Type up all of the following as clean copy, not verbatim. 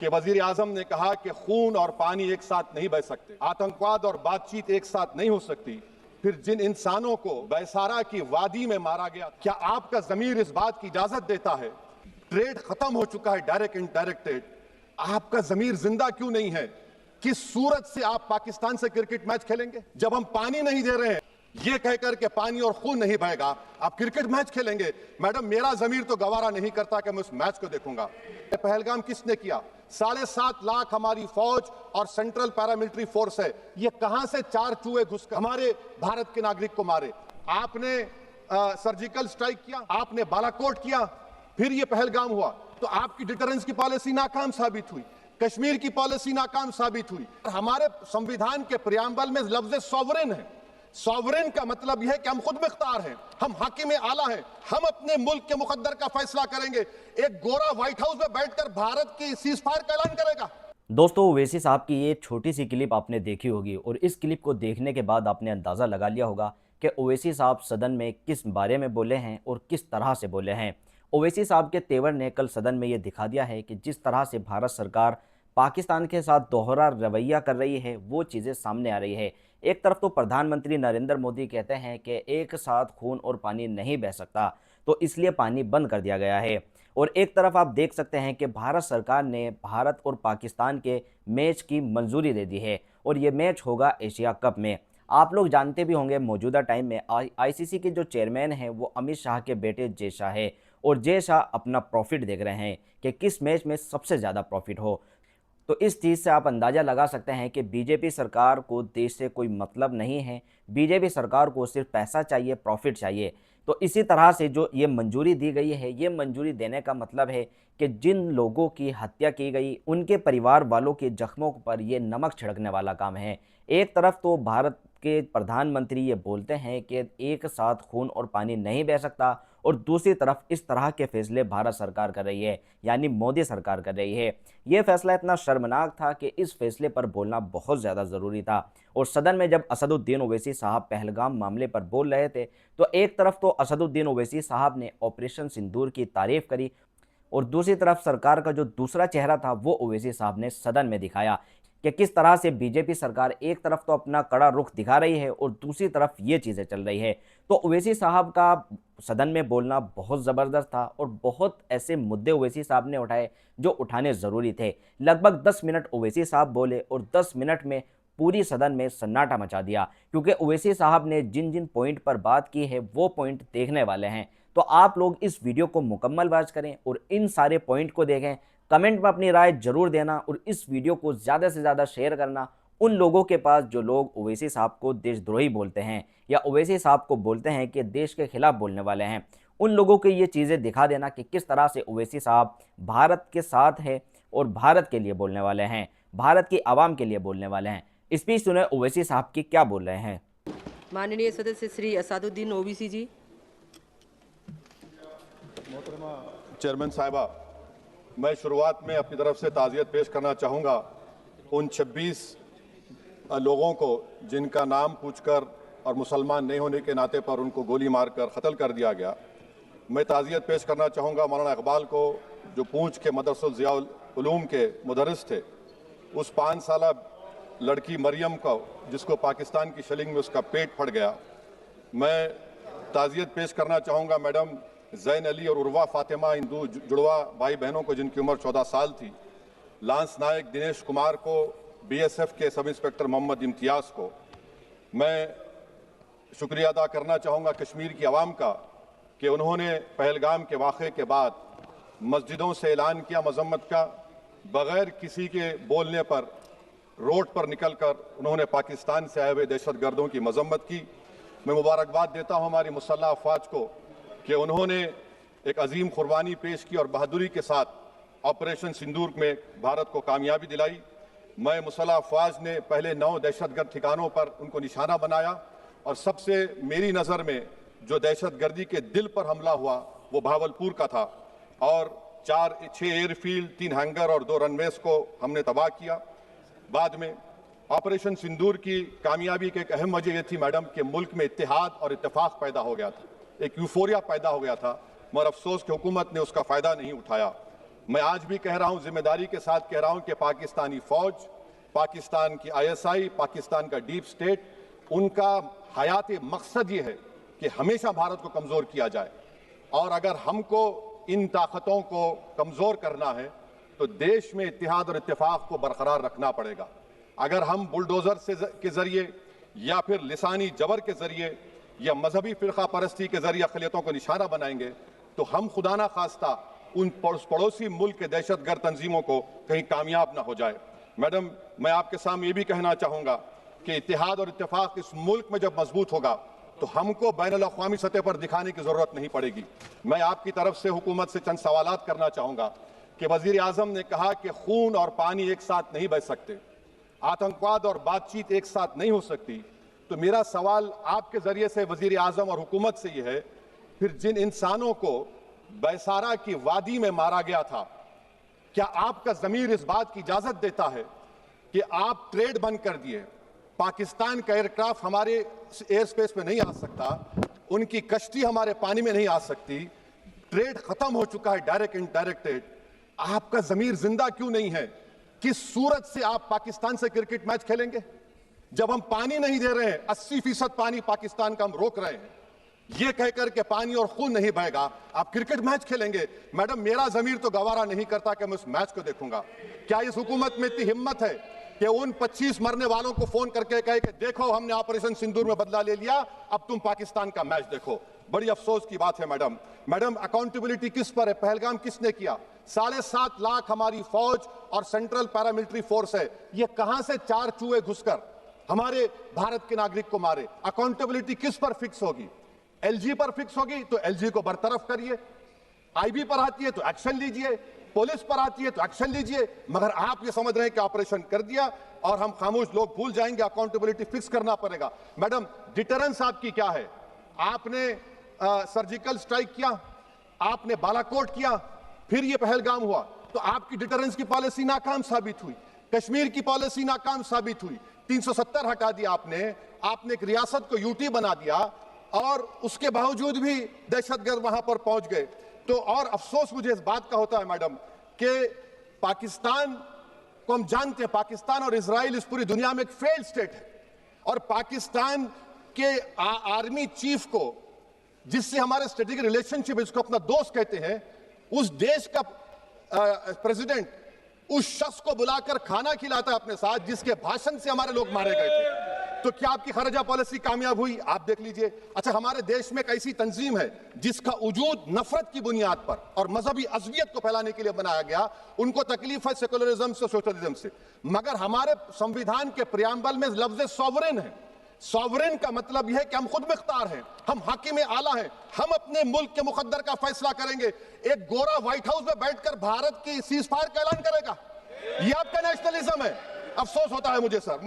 कि वजीर आजम ने कहा कि खून और पानी एक साथ नहीं बह सकते, आतंकवाद और बातचीत एक साथ नहीं हो सकती। फिर जिन इंसानों को बैसारा की वादी में मारा गया, क्या आपका जमीर इस बात की इजाजत देता है? ट्रेड खत्म हो चुका है, डायरेक्ट इनडायरेक्ट ट्रेड। आपका जमीर जिंदा क्यों नहीं है? किस सूरत से आप पाकिस्तान से क्रिकेट मैच खेलेंगे जब हम पानी नहीं दे रहे हैं? ये कहकर के पानी और खून नहीं बहेगा, आप क्रिकेट मैच खेलेंगे? मैडम, मेरा जमीर तो गवारा नहीं करता कि मैं उस मैच को देखूंगा। पहलगाम किसने किया? 7.5 लाख हमारी फौज और सेंट्रल पैरामिलिट्री फोर्स है, ये कहां से 4 चूहे घुसकर हमारे भारत के नागरिक को मारे? आपने सर्जिकल स्ट्राइक किया, आपने बालाकोट किया, फिर ये पहलगाम हुआ। तो आपकी डिटरेंस की पॉलिसी नाकाम साबित हुई, कश्मीर की पॉलिसी नाकाम साबित हुई। हमारे संविधान के प्रियम्बल में लफ्ज सॉवरेन है। सॉवरेन का मतलब यह है कि हम खुद मुख्तार हैं, हम हाकिम आला हैं, हम अपने मुल्क के मुकद्दर का फैसला करेंगे। एक गोरा व्हाइट हाउस में बैठकर भारत की सीज फायर का ऐलान करेगा? दोस्तों, ओवैसी साहब की ये छोटी सी क्लिप आपने देखी होगी और इस क्लिप को देखने के बाद आपने अंदाज़ा लगा लिया होगा कि ओवैसी साहब सदन में किस बारे में बोले हैं और किस तरह से बोले हैं। ओवैसी साहब के तेवर ने कल सदन में ये दिखा दिया है कि जिस तरह से भारत सरकार पाकिस्तान के साथ दोहरा रवैया कर रही है वो चीज़ें सामने आ रही है। एक तरफ तो प्रधानमंत्री नरेंद्र मोदी कहते हैं कि एक साथ खून और पानी नहीं बह सकता, तो इसलिए पानी बंद कर दिया गया है। और एक तरफ आप देख सकते हैं कि भारत सरकार ने भारत और पाकिस्तान के मैच की मंजूरी दे दी है और ये मैच होगा एशिया कप में। आप लोग जानते भी होंगे मौजूदा टाइम में आईसीसी के जो चेयरमैन हैं वो अमित शाह के बेटे जय शाह है और जय शाह अपना प्रॉफिट देख रहे हैं कि किस मैच में सबसे ज़्यादा प्रॉफिट हो। तो इस चीज़ से आप अंदाज़ा लगा सकते हैं कि बीजेपी सरकार को देश से कोई मतलब नहीं है, बीजेपी सरकार को सिर्फ पैसा चाहिए, प्रॉफिट चाहिए। तो इसी तरह से जो ये मंजूरी दी गई है, ये मंजूरी देने का मतलब है कि जिन लोगों की हत्या की गई उनके परिवार वालों के जख्मों पर ये नमक छिड़कने वाला काम है। एक तरफ तो भारत के प्रधानमंत्री ये बोलते हैं कि एक साथ खून और पानी नहीं बह सकता और दूसरी तरफ इस तरह के फैसले भारत सरकार कर रही है, यानी मोदी सरकार कर रही है। ये फैसला इतना शर्मनाक था कि इस फैसले पर बोलना बहुत ज़्यादा ज़रूरी था। और सदन में जब असदुद्दीन ओवैसी साहब पहलगाम मामले पर बोल रहे थे तो एक तरफ तो असदुद्दीन ओवैसी साहब ने ऑपरेशन सिंदूर की तारीफ करी और दूसरी तरफ सरकार का जो दूसरा चेहरा था वो ओवैसी साहब ने सदन में दिखाया कि किस तरह से बीजेपी सरकार एक तरफ तो अपना कड़ा रुख दिखा रही है और दूसरी तरफ ये चीज़ें चल रही है। तो ओवैसी साहब का सदन में बोलना बहुत ज़बरदस्त था और बहुत ऐसे मुद्दे ओवैसी साहब ने उठाए जो उठाने ज़रूरी थे। लगभग 10 मिनट ओवैसी साहब बोले और 10 मिनट में पूरी सदन में सन्नाटा मचा दिया, क्योंकि ओवैसी साहब ने जिन जिन पॉइंट पर बात की है वो पॉइंट देखने वाले हैं। तो आप लोग इस वीडियो को मुकम्मल वॉच करें और इन सारे पॉइंट को देखें, कमेंट में अपनी राय जरूर देना और इस वीडियो को ज़्यादा से ज़्यादा शेयर करना उन लोगों के पास जो लोग ओवैसी साहब को देशद्रोही बोलते हैं या ओवैसी साहब को बोलते हैं कि देश के खिलाफ बोलने वाले हैं। उन लोगों को ये चीज़ें दिखा देना कि किस तरह से ओवैसी साहब भारत के साथ है और भारत के लिए बोलने वाले हैं, भारत की आवाम के लिए बोलने वाले हैं। स्पीच सुने ओवैसी साहब की क्या बोल रहे हैं। माननीय सदस्य श्री असदुद्दीन ओवैसी जी। मोहतरमा चेयरमैन साहिबा, मैं शुरुआत में अपनी तरफ से ताज़ियत पेश करना चाहूँगा उन 26 लोगों को जिनका नाम पूछकर और मुसलमान नहीं होने के नाते पर उनको गोली मारकर कत्ल कर दिया गया। मैं ताज़ियत पेश करना चाहूँगा मौलाना इकबाल को, जो पूंछ के मदरसुल ज़ियाउल उलूम के मुदर्रिस थे, उस 5 साला लड़की मरियम को जिसको पाकिस्तान की शेलिंग में उसका पेट फट गया। मैं ताज़ियत पेश करना चाहूँगा मैडम जैन अली और उर्वा फातिमा, इन दो जुड़वा भाई बहनों को जिनकी उम्र 14 साल थी, लांस नायक दिनेश कुमार को, बीएसएफ के सब इंस्पेक्टर मोहम्मद इम्तियाज़ को। मैं शुक्रिया अदा करना चाहूँगा कश्मीर की आवाम का कि उन्होंने पहलगाम के वाक़े के बाद मस्जिदों से ऐलान किया मजम्मत का, बग़ैर किसी के बोलने पर रोड पर निकलकर उन्होंने पाकिस्तान से आए हुए दहशतगर्दों की मजम्मत की। मैं मुबारकबाद देता हूँ हमारी मुसल्लह अफवाज को कि उन्होंने एक अजीम कुर्बानी पेश की और बहादुरी के साथ ऑपरेशन सिंदूर में भारत को कामयाबी दिलाई। मैं मुसल्लह अफवाज ने पहले 9 दहशतगर्द ठिकानों पर उनको निशाना बनाया और सबसे मेरी नज़र में जो दहशतगर्दी के दिल पर हमला हुआ वो भावलपुर का था और 6 एयरफील्ड, 3 हैंगर और 2 रनवेज को हमने तबाह किया। बाद में ऑपरेशन सिंदूर की कामयाबी की एक अहम वजह यह थी मैडम कि मुल्क में इत्तेहाद और इत्तेफाक पैदा हो गया था, एक यूफोरिया पैदा हो गया था, मगर अफसोस कि हुकूमत ने उसका फ़ायदा नहीं उठाया। मैं आज भी कह रहा हूं, जिम्मेदारी के साथ कह रहा हूं कि पाकिस्तानी फौज, पाकिस्तान की आईएसआई, पाकिस्तान का डीप स्टेट, उनका हयाती मकसद ये है कि हमेशा भारत को कमजोर किया जाए। और अगर हमको इन ताकतों को कमजोर करना है तो देश में इत्तेहाद और इत्तेफाक को बरकरार रखना पड़ेगा। अगर हम बुलडोजर के जरिए या फिर लिसानी जबर के जरिए या मजहबी फिरका परस्ती के जरिए अक़लियतों को निशाना बनाएंगे तो हम खुदा ना खास्ता उन पड़ोसी मुल्क के दहशतगर्द तंजीमों को कहीं कामयाब ना हो जाए। मैडम, मैं आपके सामने ये भी कहना चाहूंगा कि इत्तेहाद और इत्तेफाक इस मुल्क में जब मजबूत होगा तो हमको बैनुल अक़वामी सतह पर दिखाने की जरूरत नहीं पड़ेगी। मैं आपकी तरफ से हुकूमत से चंद सवालात करना चाहूंगा कि वजीर आजम ने कहा कि खून और पानी एक साथ नहीं बह सकते, आतंकवाद और बातचीत एक साथ नहीं हो सकती। तो मेरा सवाल आपके जरिए से वजीर आजम और हुकूमत से यह है, फिर जिन इंसानों को बैसारा की वादी में मारा गया था, क्या आपका ज़मीर इस बात की इजाजत देता है कि आप ट्रेड बंद कर दिए, पाकिस्तान का एयरक्राफ्ट हमारे एयर स्पेस में नहीं आ सकता, उनकी कश्ती हमारे पानी में नहीं आ सकती, ट्रेड खत्म हो चुका है डायरेक्ट इनडायरेक्टेड, आपका ज़मीर जिंदा क्यों नहीं है? किस सूरत से आप पाकिस्तान से क्रिकेट मैच खेलेंगे जब हम पानी नहीं दे रहे हैं? 80% पानी पाकिस्तान का हम रोक रहे हैं, ये कहकर के पानी और खून नहीं बहेगा, आप क्रिकेट मैच खेलेंगे? मैडम, मेरा ज़मीर तो गवारा नहीं करता कि मैं उस मैच को देखूंगा। क्या इस हुकूमत में इतनी हिम्मत है कि उन 25 मरने वालों को फोन करके कहे कि देखो हमने ऑपरेशन सिंदूर में बदला ले लिया, अब तुम पाकिस्तान का मैच देखो? बड़ी अफसोस की बात है मैडम। मैडम, अकाउंटेबिलिटी किस पर है? पहलगाम किसने किया? 7.5 लाख हमारी फौज और सेंट्रल पैरामिलिट्री फोर्स है, ये कहां से 4 चूहे घुसकर हमारे भारत के नागरिक को मारे? अकाउंटेबिलिटी किस पर फिक्स होगी? एलजी पर फिक्स होगी तो एलजी को बरतरफ करिए, आईबी पर आती है तो एक्शन लीजिए, पुलिस पर आती है तो एक्शन लीजिए, मगर आप ये समझ रहे हैं कि ऑपरेशन कर दिया और हम खामोश लोग भूल जाएंगे। अकाउंटेबिलिटी फिक्स करना पड़ेगा। मैडम, डिटरेंस आपकी क्या है? आपने सर्जिकल स्ट्राइक किया, आपने बालाकोट किया, फिर ये पहलगाम हुआ, तो आपकी डिटरेंस की पॉलिसी नाकाम साबित हुई, कश्मीर की पॉलिसी नाकाम साबित हुई, 370 हटा दिया आपने एक रियासत को यूटी बना दिया और उसके बावजूद भी दहशतगर्द वहां पर पहुंच गए। तो और अफसोस मुझे इस बात का होता है मैडम कि पाकिस्तान को हम जानते हैं, पाकिस्तान और इजराइल इस पूरी दुनिया में एक फेल्ड स्टेट है, और पाकिस्तान के आर्मी चीफ को, जिससे हमारे स्ट्रेटेजिक रिलेशनशिप, इसको अपना दोस्त कहते हैं, उस देश का प्रेसिडेंट उस शख्स को बुलाकर खाना खिलाता है अपने साथ जिसके भाषण से हमारे लोग मारे गए थे। तो क्या आपकी खारजा पॉलिसी कामयाब हुई? आप देख लीजिए। अच्छा, हमारे देश में एक ऐसी तंजीम है जिसका वजूद नफरत की बुनियाद पर और मजहबी अज़वियत को फैलाने के लिए बनाया गया, उनको तकलीफ है सेकुलरिज्म से, सोशलिज्म से, मगर हमारे संविधान के प्रियम्बल में लफ्ज सॉवरेन है। सॉवरेन का मतलब यह है कि हम खुद मुख्तार हैं, हम हाकिम आला हैं, हम अपने मुल्क के मुकद्दर का फैसला करेंगे। एक गोरा व्हाइट हाउस में बैठकर भारत की सीज फायर का ऐलान करेगा, यह आपका नेशनलिज्म है? अफसोस होता है मुझे सर।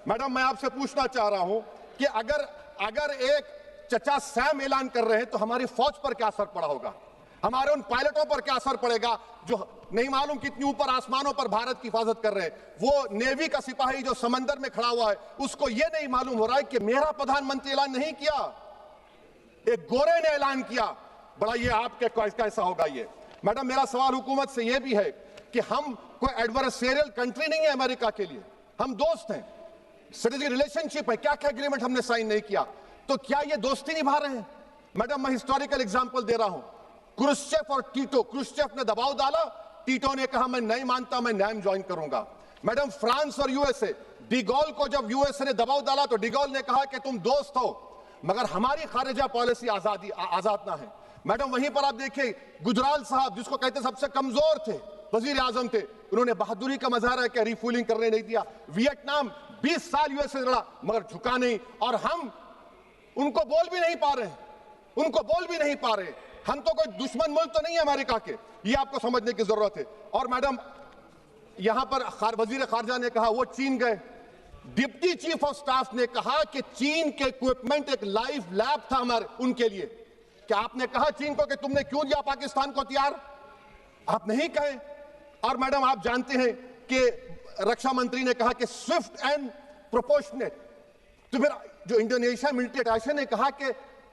मैडम, मैं आपसे पूछना चाह रहा हूं कि अगर एक चचा सैम ऐलान कर रहे हैं तो हमारी फौज पर क्या असर पड़ा होगा, हमारे उन पायलटों पर क्या असर पड़ेगा जो नहीं मालूम कितनी ऊपर आसमानों पर भारत की हिफाजत कर रहे हैं? वो नेवी का सिपाही जो समंदर में खड़ा हुआ है, उसको यह नहीं मालूम हो रहा है कि मेरा प्रधानमंत्री ऐलान नहीं किया, एक गोरे ने ऐलान किया। बड़ा ये आपके कैसा होगा ये? मैडम, मेरा सवाल हुकूमत से यह भी है कि हम कोई एडवर्सेरियल कंट्री नहीं है अमेरिका के लिए, हम दोस्त हैं, स्ट्रेटेजिक रिलेशनशिप है, क्या क्या एग्रीमेंट हमने साइन नहीं किया, तो क्या ये दोस्ती निभा रहे हैं? मैडम, मैं हिस्टोरिकल एग्जांपल दे रहा हूं, क्रुश्चेव और टीटो। क्रुश्चेव ने दबाव डाला, टीटो ने कहा मैं नहीं मानता, मैं नैम ज्वाइन करूंगा। मैडम, फ्रांस और यूएसए, डिगोल को जब यूएसए ने दबाव डाला तो डिगोल ने कहा कि तुम दोस्त हो मगर हमारी खारिजा पॉलिसी आजाद ना है। मैडम, वहीं पर आप देखिए गुजराल साहब, जिसको कहते सबसे कमजोर थे, वजीर आजम थे, उन्होंने बहादुरी का मजारा क्या रिफूलिंग करने नहीं दिया। वियतनाम 20 साल यूएसए से लड़ा मगर झुका नहीं, और हम उनको बोल भी नहीं पा रहे, हम तो कोई दुश्मन मुल्क तो नहीं है अमेरिका के, ये आपको समझने की जरूरत है। और मैडम, यहां पर वजीर खारजा ने कहा वो चीन गए, डिप्टी चीफ ऑफ स्टाफ ने कहा कि चीन के इक्विपमेंट एक लाइव लैब था हमारे उनके लिए। क्या आपने कहा चीन को कि तुमने क्यों दिया पाकिस्तान को हथियार? आप नहीं कहे। और मैडम, आप जानते हैं कि रक्षा मंत्री ने कहा कि स्विफ्ट एंड प्रोपोर्शनेट, तो फिर जो इंडोनेशिया मिलिट्री अटैचे ने कहा कि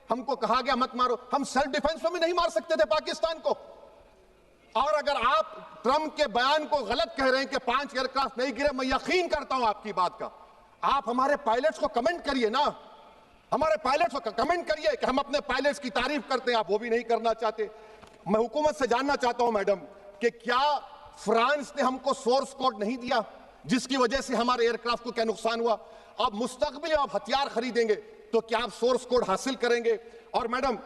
हमको कहा गया मत मारो, हम सेल्फ डिफेंस में भी नहीं मार सकते थे पाकिस्तान को? और अगर आप ट्रंप के बयान को गलत कह रहे हैं कि 5 एयरक्राफ्ट नहीं गिरे, मैं यकीन करता हूं आपकी बात का। आप हमारे पायलट्स को कमेंट करिए ना, हमारे पायलट्स को कमेंट करिए कि हम अपने पायलट्स की तारीफ करते हैं, आप वो भी नहीं करना चाहते। मैं हुकूमत से जानना चाहता हूं मैडम कि क्या फ्रांस ने हमको सोर्स कोड नहीं दिया जिसकी वजह से हमारे एयरक्राफ्ट को क्या नुकसान हुआ? अब मुस्तकबिल में आप हथियार खरीदेंगे तो क्या आप सोर्स कोड हासिल करेंगे? और मैडम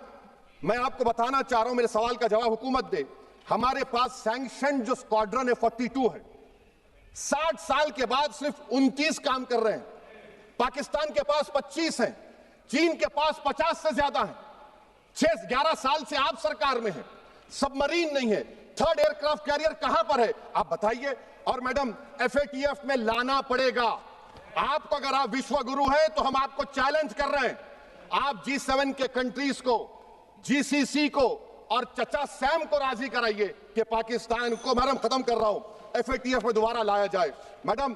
मैं आपको बताना चाह रहा हूं, मेरे सवाल का जवाब हुकूमत दे। हमारे पास सैंक्शन जो स्क्वाड्रन है 42 है, 60 साल के बाद सिर्फ 29 काम कर रहे हैं। पाकिस्तान के पास 25 हैं, चीन के पास 50 से ज्यादा हैं। 11 साल से आप सरकार में हैं, सबमरीन नहीं है, थर्ड एयरक्राफ्ट कैरियर कहां पर है आप बताइए। और मैडम FATF में लाना पड़ेगा आपको। अगर आप विश्व गुरु हैं तो हम आपको चैलेंज कर रहे हैं, आप G7 के कंट्रीज को, GCC को और चचा सैम को राजी कराइए कि पाकिस्तान को, मैडम खत्म कर रहा हूं, FATF में दोबारा लाया जाए। मैडम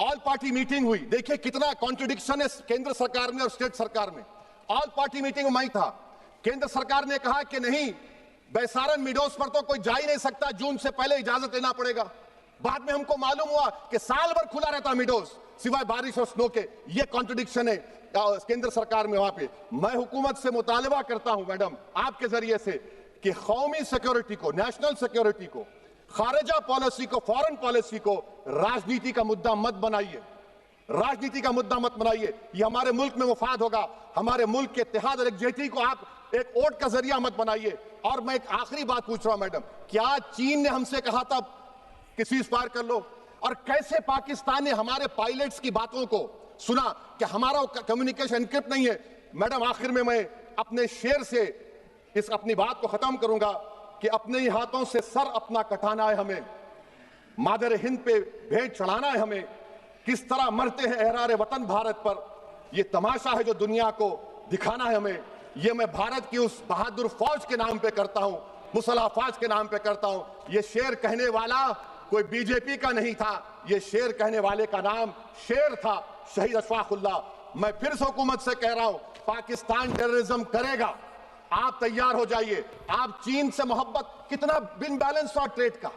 ऑल पार्टी मीटिंग हुई, देखिए कितना कॉन्ट्रडिक्शन है केंद्र सरकार में और स्टेट सरकार में। ऑल पार्टी मीटिंग में मैं था, केंद्र सरकार ने कहा कि नहीं, बैसारन मिडोस पर तो कोई जा ही नहीं सकता, जून से पहले इजाजत लेना पड़ेगा। बाद में हमको मालूम हुआ कि साल भर खुला रहता मिडोस सिवाय बारिश और स्नो के। ये कॉन्ट्रडिक्शन है केंद्र सरकार में। वहां पे मैं हुकूमत से मुतालबा करता हूं मैडम आपके जरिए से कि कौमी सिक्योरिटी को, नेशनल सिक्योरिटी को, खारिजा पॉलिसी को, फॉरेन पॉलिसी को राजनीति का मुद्दा मत बनाइए, राजनीति का मुद्दा मत बनाइए। ये हमारे मुल्क में मुफाद होगा, हमारे मुल्क के इत्तेहाद और एकजुटती को आप एक वोट का जरिया मत बनाइए। और मैं एक आखिरी बात पूछ रहा हूं मैडम, क्या चीन ने हमसे कहा था कि सीज फायर कर लो? और कैसे पाकिस्तान ने हमारे पायलट्स की बातों को सुना कि हमारा कम्युनिकेशन एनक्रिप्ट नहीं है? मैडम आखिर में मैं अपने शेर से इस अपनी बात को खत्म करूंगा कि अपने ही हाथों से सर अपना कटाना है हमें, मादर हिंद पे भेंट चढ़ाना है हमें। किस तरह मरते हैं एहरार वतन भारत पर, ये तमाशा है जो दुनिया को दिखाना है हमें। ये मैं भारत की उस बहादुर फौज के नाम पे करता हूं, मुसल्ह फौज के नाम पे करता हूं। ये शेर कहने वाला कोई बीजेपी का नहीं था, ये शेर कहने वाले का नाम शेर था, शहीद अशफाकुल्लाह। मैं फिर से हुकूमत से कह रहा हूं, पाकिस्तान टेररिज्म करेगा, आप तैयार हो जाइए। आप चीन से मोहब्बत, कितना इनबैलेंस हुआ ट्रेड का,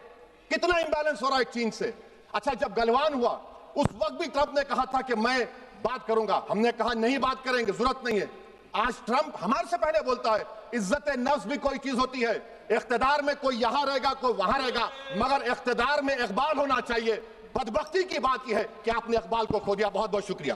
कितना इम्बैलेंस हो रहा है चीन से। अच्छा, जब गलवान हुआ उस वक्त भी ट्रंप ने कहा था कि मैं बात करूंगा, हमने कहा नहीं बात करेंगे, जरूरत नहीं है। आज ट्रंप हमारे से पहले बोलता है इज्जत नफ्स भी कोई चीज होती है, इख्तिदार में कोई यहां रहेगा कोई वहां रहेगा, मगर इख्तिदार में इकबाल होना चाहिए। बदबख्ती की बात यह है कि आपने इकबाल को खो दिया। बहुत बहुत शुक्रिया।